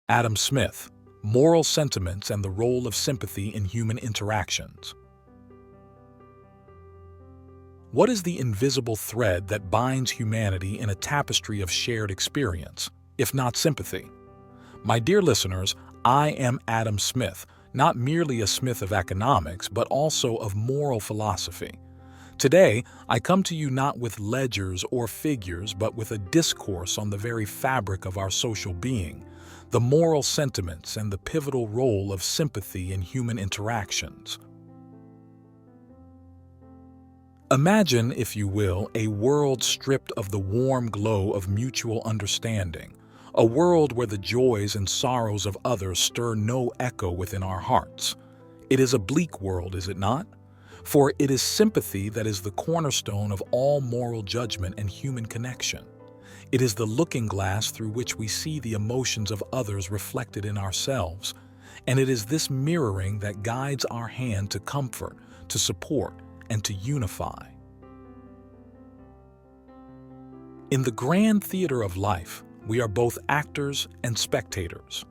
Adam Smith, Moral Sentiments and the Role of Sympathy in Human Interactions. What is the invisible thread that binds humanity in a tapestry of shared experience, if not sympathy? My dear listeners, I am Adam Smith, not merely a Smith of economics, but also of moral philosophy. Today, I come to you not with ledgers or figures, but with a discourse on the very fabric of our social being, the moral sentiments and the pivotal role of sympathy in human interactions. Imagine, if you will, a world stripped of the warm glow of mutual understanding, a world where the joys and sorrows of others stir no echo within our hearts. It is a bleak world, is it not? For it is sympathy that is the cornerstone of all moral judgment and human connection. It is the looking glass through which we see the emotions of others reflected in ourselves, and it is this mirroring that guides our hand to comfort, to support, and to unify. In the grand theater of life, we are both actors and spectators.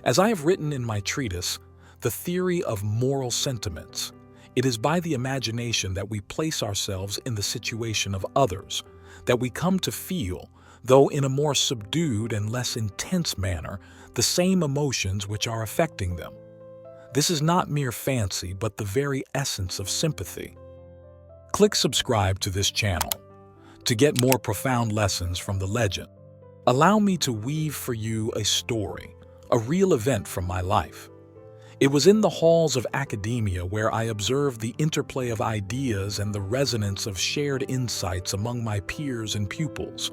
As I have written in my treatise, The Theory of Moral Sentiments, it is by the imagination that we place ourselves in the situation of others, that we come to feel, though in a more subdued and less intense manner, the same emotions which are affecting them. This is not mere fancy, but the very essence of sympathy. Click subscribe to this channel to get more profound lessons from the legend. Allow me to weave for you a story, a real event from my life. It was in the halls of academia where I observed the interplay of ideas and the resonance of shared insights among my peers and pupils.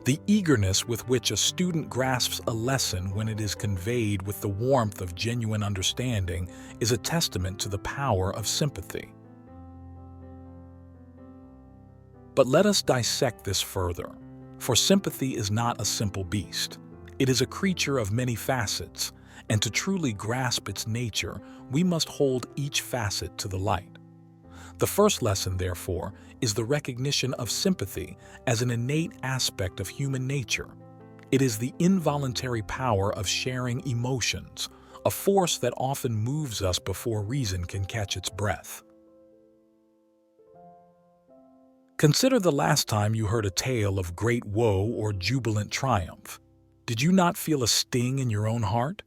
The eagerness with which a student grasps a lesson when it is conveyed with the warmth of genuine understanding is a testament to the power of sympathy. But let us dissect this further, for sympathy is not a simple beast. It is a creature of many facets, and to truly grasp its nature, we must hold each facet to the light. The first lesson, therefore, is the recognition of sympathy as an innate aspect of human nature. It is the involuntary power of sharing emotions, a force that often moves us before reason can catch its breath. Consider the last time you heard a tale of great woe or jubilant triumph. Did you not feel a sting in your own heart?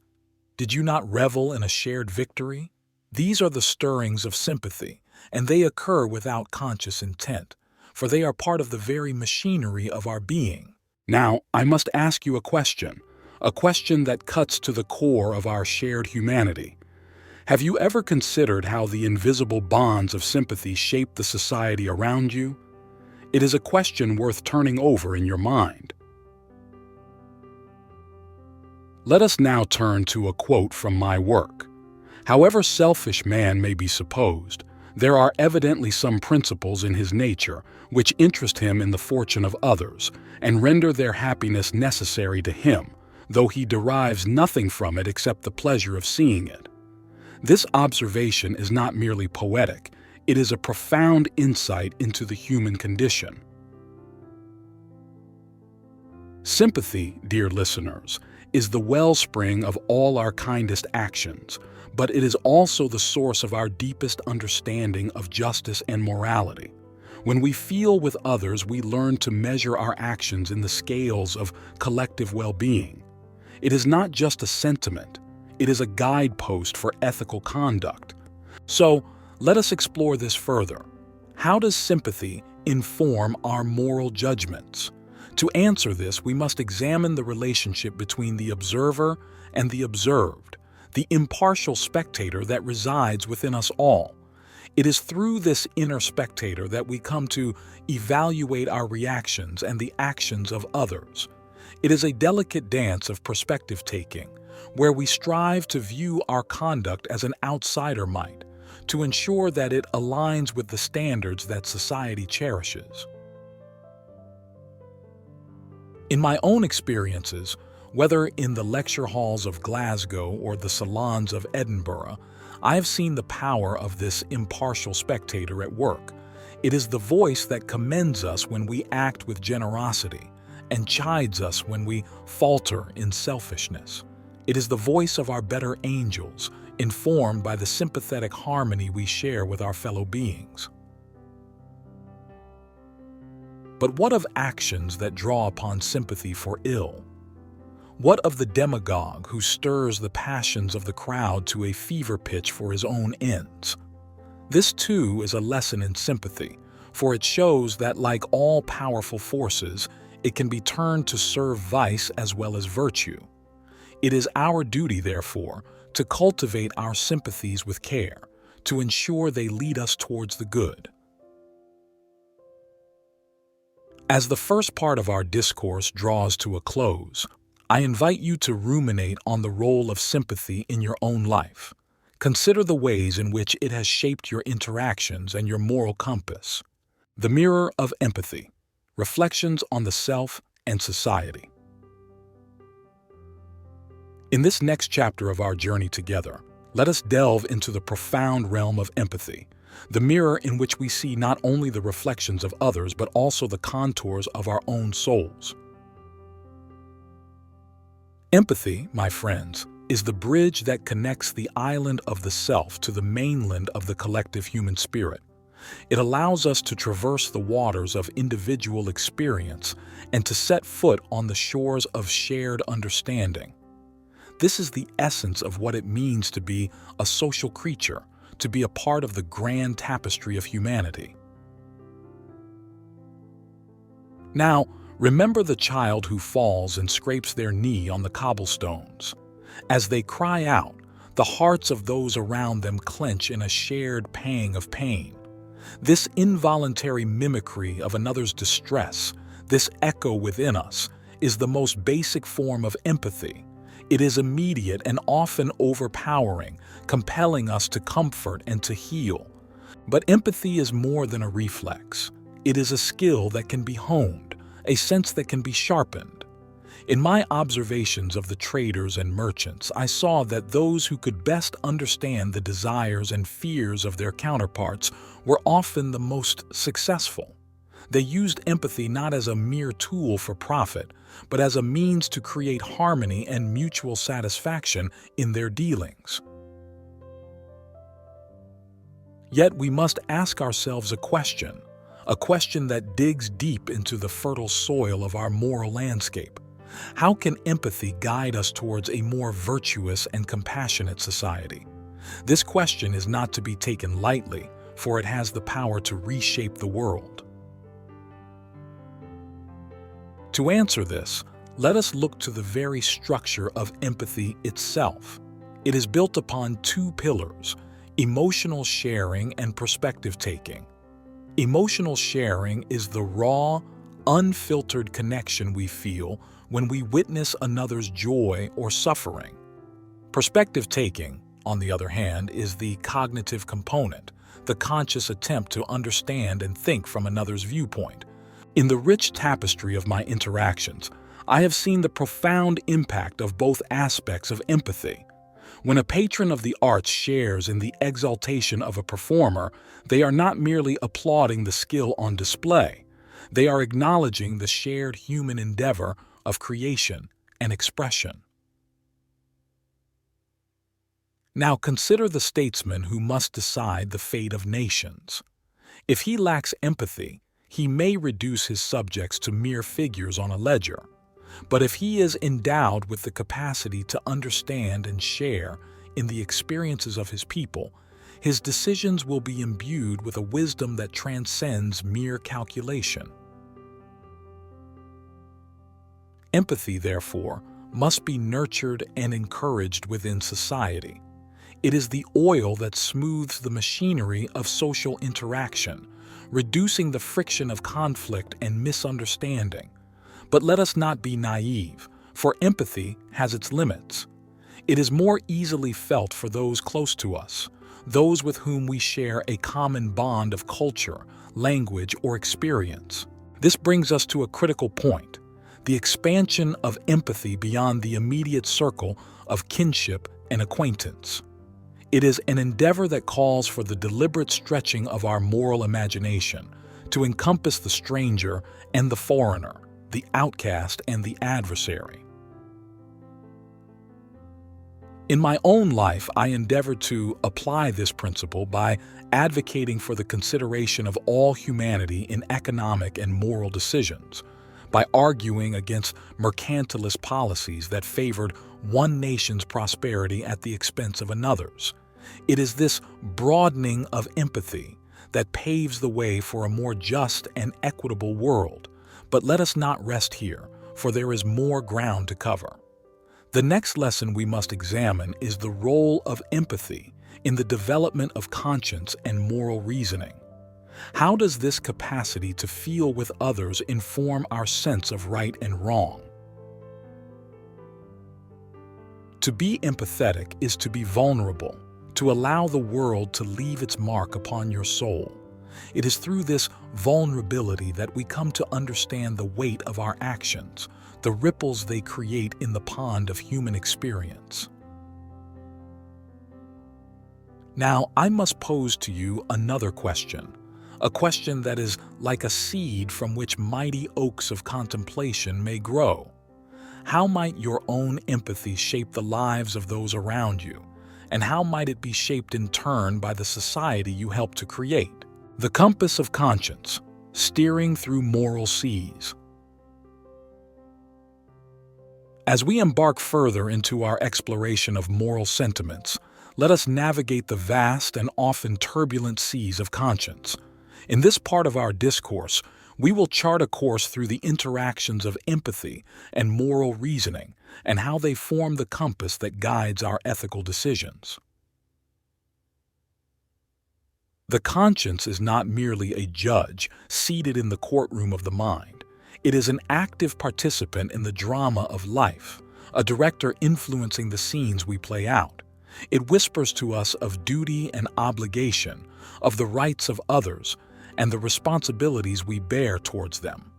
Did you not revel in a shared victory? These are the stirrings of sympathy, and they occur without conscious intent, for they are part of the very machinery of our being. Now, I must ask you a question that cuts to the core of our shared humanity. Have you ever considered how the invisible bonds of sympathy shape the society around you? It is a question worth turning over in your mind. Let us now turn to a quote from my work. However selfish man may be supposed, there are evidently some principles in his nature which interest him in the fortune of others and render their happiness necessary to him, though he derives nothing from it except the pleasure of seeing it. This observation is not merely poetic, it is a profound insight into the human condition. Sympathy, dear listeners, is the wellspring of all our kindest actions, but it is also the source of our deepest understanding of justice and morality. When we feel with others, we learn to measure our actions in the scales of collective well-being. It is not just a sentiment, it is a guidepost for ethical conduct. So, let us explore this further. How does sympathy inform our moral judgments? To answer this, we must examine the relationship between the observer and the observed, the impartial spectator that resides within us all. It is through this inner spectator that we come to evaluate our reactions and the actions of others. It is a delicate dance of perspective-taking, where we strive to view our conduct as an outsider might, to ensure that it aligns with the standards that society cherishes. In my own experiences, whether in the lecture halls of Glasgow or the salons of Edinburgh, I have seen the power of this impartial spectator at work. It is the voice that commends us when we act with generosity and chides us when we falter in selfishness. It is the voice of our better angels, informed by the sympathetic harmony we share with our fellow beings. But what of actions that draw upon sympathy for ill? What of the demagogue who stirs the passions of the crowd to a fever pitch for his own ends? This, too, is a lesson in sympathy, for it shows that, like all powerful forces, it can be turned to serve vice as well as virtue. It is our duty, therefore, to cultivate our sympathies with care, to ensure they lead us towards the good. As the first part of our discourse draws to a close, I invite you to ruminate on the role of sympathy in your own life. Consider the ways in which it has shaped your interactions and your moral compass. The Mirror of Empathy: Reflections on the Self and Society. In this next chapter of our journey together, let us delve into the profound realm of empathy, the mirror in which we see not only the reflections of others but also the contours of our own souls. Empathy, my friends, is the bridge that connects the island of the self to the mainland of the collective human spirit. It allows us to traverse the waters of individual experience and to set foot on the shores of shared understanding. This is the essence of what it means to be a social creature, to be a part of the grand tapestry of humanity. Now, remember the child who falls and scrapes their knee on the cobblestones. As they cry out, the hearts of those around them clench in a shared pang of pain. This involuntary mimicry of another's distress, this echo within us, is the most basic form of empathy. It is immediate and often overpowering, compelling us to comfort and to heal. But empathy is more than a reflex. It is a skill that can be honed, a sense that can be sharpened. In my observations of the traders and merchants, I saw that those who could best understand the desires and fears of their counterparts were often the most successful. They used empathy not as a mere tool for profit, but as a means to create harmony and mutual satisfaction in their dealings. Yet we must ask ourselves a question that digs deep into the fertile soil of our moral landscape. How can empathy guide us towards a more virtuous and compassionate society? This question is not to be taken lightly, for it has the power to reshape the world. To answer this, let us look to the very structure of empathy itself. It is built upon two pillars: emotional sharing and perspective taking. Emotional sharing is the raw, unfiltered connection we feel when we witness another's joy or suffering. Perspective taking, on the other hand, is the cognitive component, the conscious attempt to understand and think from another's viewpoint. In the rich tapestry of my interactions, I have seen the profound impact of both aspects of empathy. When a patron of the arts shares in the exaltation of a performer, they are not merely applauding the skill on display. They are acknowledging the shared human endeavor of creation and expression. Now consider the statesman who must decide the fate of nations. If he lacks empathy, he may reduce his subjects to mere figures on a ledger. But if he is endowed with the capacity to understand and share in the experiences of his people, his decisions will be imbued with a wisdom that transcends mere calculation. Empathy, therefore, must be nurtured and encouraged within society. It is the oil that smooths the machinery of social interaction, reducing the friction of conflict and misunderstanding. But let us not be naive, for empathy has its limits. It is more easily felt for those close to us, those with whom we share a common bond of culture, language, or experience. This brings us to a critical point: the expansion of empathy beyond the immediate circle of kinship and acquaintance. It is an endeavor that calls for the deliberate stretching of our moral imagination to encompass the stranger and the foreigner, the outcast and the adversary. In my own life, I endeavor to apply this principle by advocating for the consideration of all humanity in economic and moral decisions, by arguing against mercantilist policies that favored one nation's prosperity at the expense of another's. It is this broadening of empathy that paves the way for a more just and equitable world. But let us not rest here, for there is more ground to cover. The next lesson we must examine is the role of empathy in the development of conscience and moral reasoning. How does this capacity to feel with others inform our sense of right and wrong? To be empathetic is to be vulnerable, to allow the world to leave its mark upon your soul. It is through this vulnerability that we come to understand the weight of our actions, the ripples they create in the pond of human experience. Now, I must pose to you another question, a question that is like a seed from which mighty oaks of contemplation may grow. How might your own empathy shape the lives of those around you, and how might it be shaped in turn by the society you help to create? The compass of conscience, steering through moral seas. As we embark further into our exploration of moral sentiments, let us navigate the vast and often turbulent seas of conscience. In this part of our discourse, we will chart a course through the interactions of empathy and moral reasoning and how they form the compass that guides our ethical decisions. The conscience is not merely a judge seated in the courtroom of the mind. It is an active participant in the drama of life, a director influencing the scenes we play out. It whispers to us of duty and obligation, of the rights of others, and the responsibilities we bear towards them.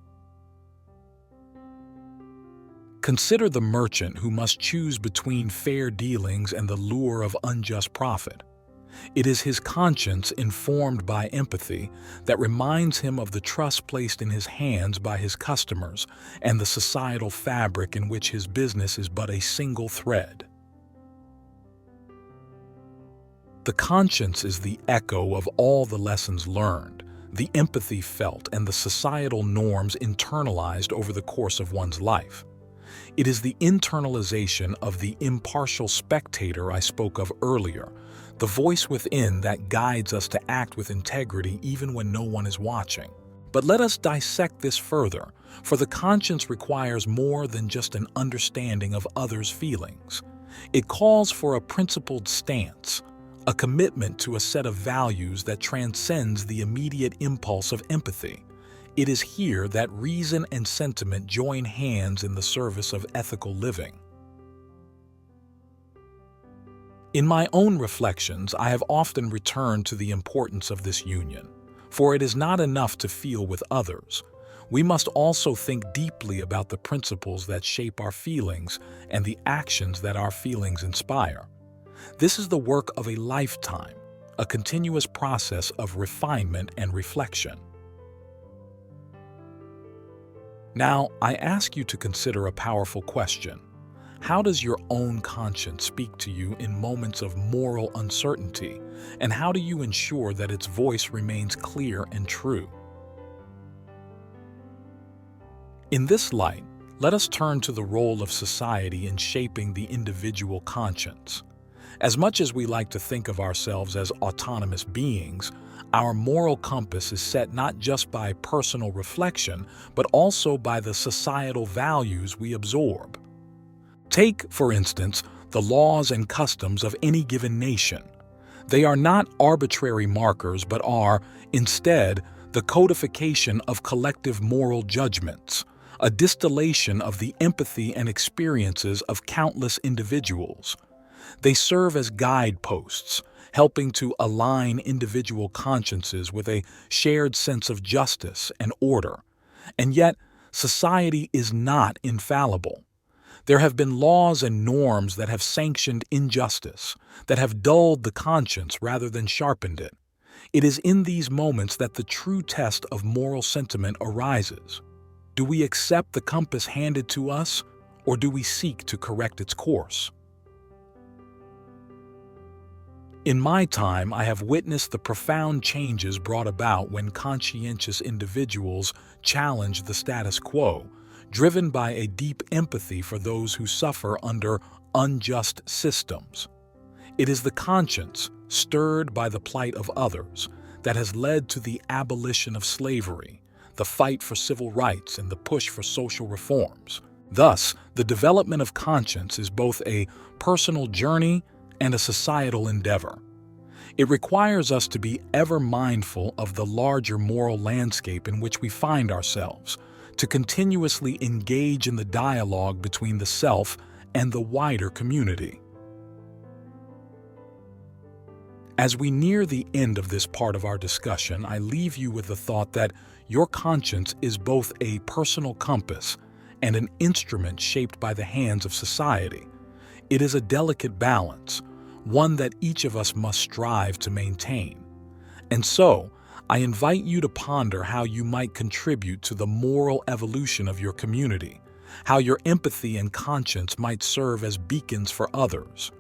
Consider the merchant who must choose between fair dealings and the lure of unjust profit. It is his conscience, informed by empathy, that reminds him of the trust placed in his hands by his customers and the societal fabric in which his business is but a single thread. The conscience is the echo of all the lessons learned, the empathy felt, and the societal norms internalized over the course of one's life. It is the internalization of the impartial spectator I spoke of earlier, the voice within that guides us to act with integrity even when no one is watching. But let us dissect this further, for the conscience requires more than just an understanding of others' feelings. It calls for a principled stance, a commitment to a set of values that transcends the immediate impulse of empathy. It is here that reason and sentiment join hands in the service of ethical living. In my own reflections, I have often returned to the importance of this union, for it is not enough to feel with others. We must also think deeply about the principles that shape our feelings and the actions that our feelings inspire. This is the work of a lifetime, a continuous process of refinement and reflection. Now, I ask you to consider a powerful question. How does your own conscience speak to you in moments of moral uncertainty, and how do you ensure that its voice remains clear and true? In this light, let us turn to the role of society in shaping the individual conscience. As much as we like to think of ourselves as autonomous beings, our moral compass is set not just by personal reflection, but also by the societal values we absorb. Take, for instance, the laws and customs of any given nation. They are not arbitrary markers, but are, instead, the codification of collective moral judgments, a distillation of the empathy and experiences of countless individuals. They serve as guideposts, helping to align individual consciences with a shared sense of justice and order. And yet, society is not infallible. There have been laws and norms that have sanctioned injustice, that have dulled the conscience rather than sharpened it. It is in these moments that the true test of moral sentiment arises. Do we accept the compass handed to us, or do we seek to correct its course? In my time, I have witnessed the profound changes brought about when conscientious individuals challenge the status quo, driven by a deep empathy for those who suffer under unjust systems. It is the conscience, stirred by the plight of others, that has led to the abolition of slavery, the fight for civil rights, and the push for social reforms. Thus, the development of conscience is both a personal journey and a societal endeavor. It requires us to be ever mindful of the larger moral landscape in which we find ourselves, to continuously engage in the dialogue between the self and the wider community. As we near the end of this part of our discussion, I leave you with the thought that your conscience is both a personal compass and an instrument shaped by the hands of society. It is a delicate balance, one that each of us must strive to maintain. And so, I invite you to ponder how you might contribute to the moral evolution of your community, how your empathy and conscience might serve as beacons for others.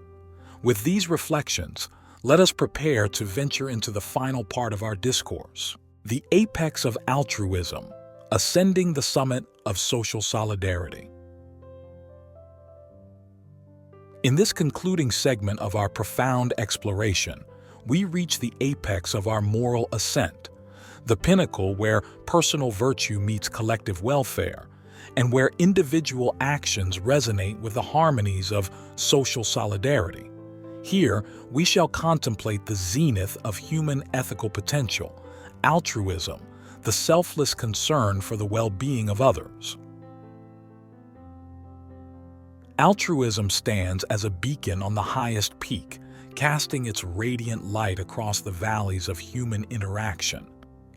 With these reflections, let us prepare to venture into the final part of our discourse, the apex of altruism, ascending the summit of social solidarity. In this concluding segment of our profound exploration, we reach the apex of our moral ascent, the pinnacle where personal virtue meets collective welfare, and where individual actions resonate with the harmonies of social solidarity. Here, we shall contemplate the zenith of human ethical potential, altruism, the selfless concern for the well-being of others. Altruism stands as a beacon on the highest peak, casting its radiant light across the valleys of human interaction.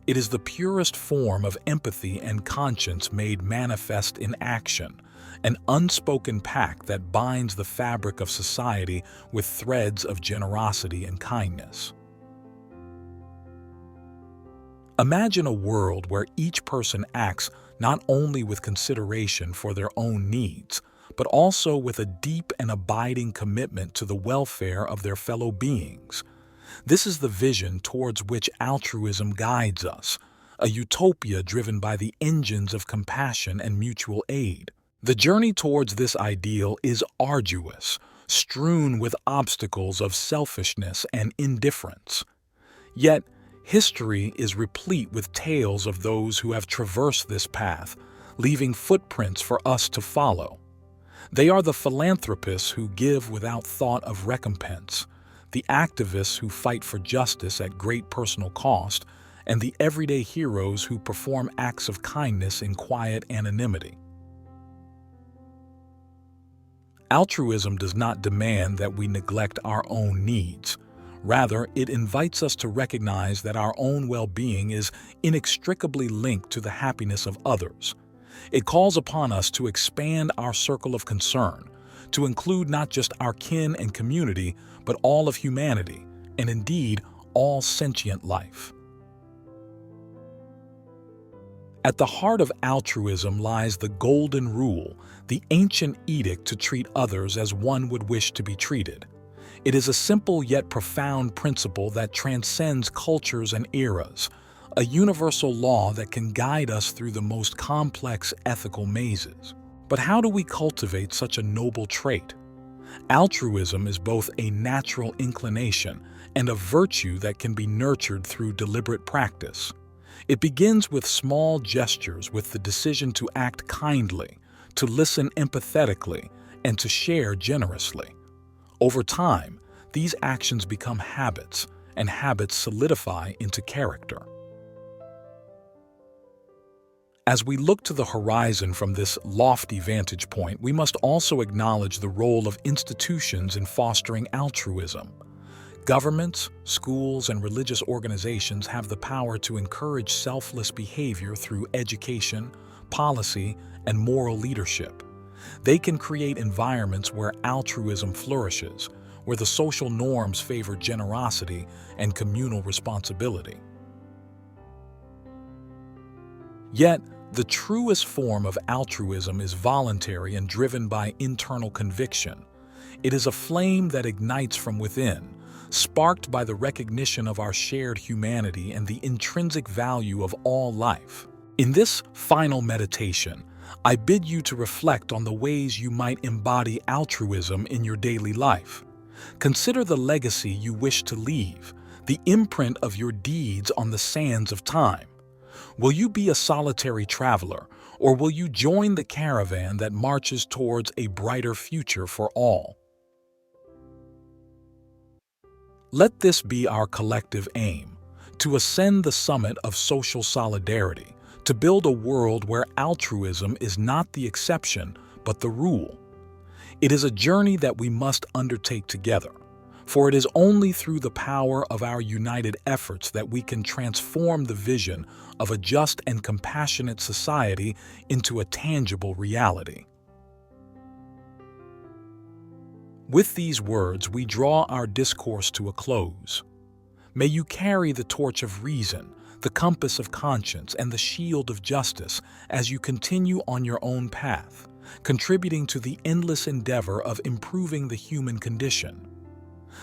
It is the purest form of empathy and conscience made manifest in action, an unspoken pact that binds the fabric of society with threads of generosity and kindness. Imagine a world where each person acts not only with consideration for their own needs, but also with a deep and abiding commitment to the welfare of their fellow beings. This is the vision towards which altruism guides us, a utopia driven by the engines of compassion and mutual aid. The journey towards this ideal is arduous, strewn with obstacles of selfishness and indifference. Yet, history is replete with tales of those who have traversed this path, leaving footprints for us to follow. They are the philanthropists who give without thought of recompense, the activists who fight for justice at great personal cost, and the everyday heroes who perform acts of kindness in quiet anonymity. Altruism does not demand that we neglect our own needs. Rather, it invites us to recognize that our own well-being is inextricably linked to the happiness of others. It calls upon us to expand our circle of concern, to include not just our kin and community, but all of humanity, and indeed, all sentient life. At the heart of altruism lies the golden rule, the ancient edict to treat others as one would wish to be treated. It is a simple yet profound principle that transcends cultures and eras, a universal law that can guide us through the most complex ethical mazes. But how do we cultivate such a noble trait? Altruism is both a natural inclination and a virtue that can be nurtured through deliberate practice. It begins with small gestures, with the decision to act kindly, to listen empathetically, and to share generously. Over time, these actions become habits, and habits solidify into character. As we look to the horizon from this lofty vantage point, we must also acknowledge the role of institutions in fostering altruism. Governments, schools, and religious organizations have the power to encourage selfless behavior through education, policy, and moral leadership. They can create environments where altruism flourishes, where the social norms favor generosity and communal responsibility. Yet, the truest form of altruism is voluntary and driven by internal conviction. It is a flame that ignites from within, sparked by the recognition of our shared humanity and the intrinsic value of all life. In this final meditation, I bid you to reflect on the ways you might embody altruism in your daily life. Consider the legacy you wish to leave, the imprint of your deeds on the sands of time. Will you be a solitary traveler, or will you join the caravan that marches towards a brighter future for all? Let this be our collective aim, to ascend the summit of social solidarity, to build a world where altruism is not the exception, but the rule. It is a journey that we must undertake together, for it is only through the power of our united efforts that we can transform the vision of a just and compassionate society into a tangible reality. With these words, we draw our discourse to a close. May you carry the torch of reason, the compass of conscience, and the shield of justice as you continue on your own path, contributing to the endless endeavor of improving the human condition.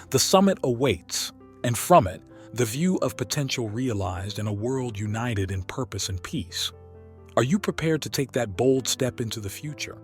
The summit awaits, and from it, the view of potential realized in a world united in purpose and peace. Are you prepared to take that bold step into the future?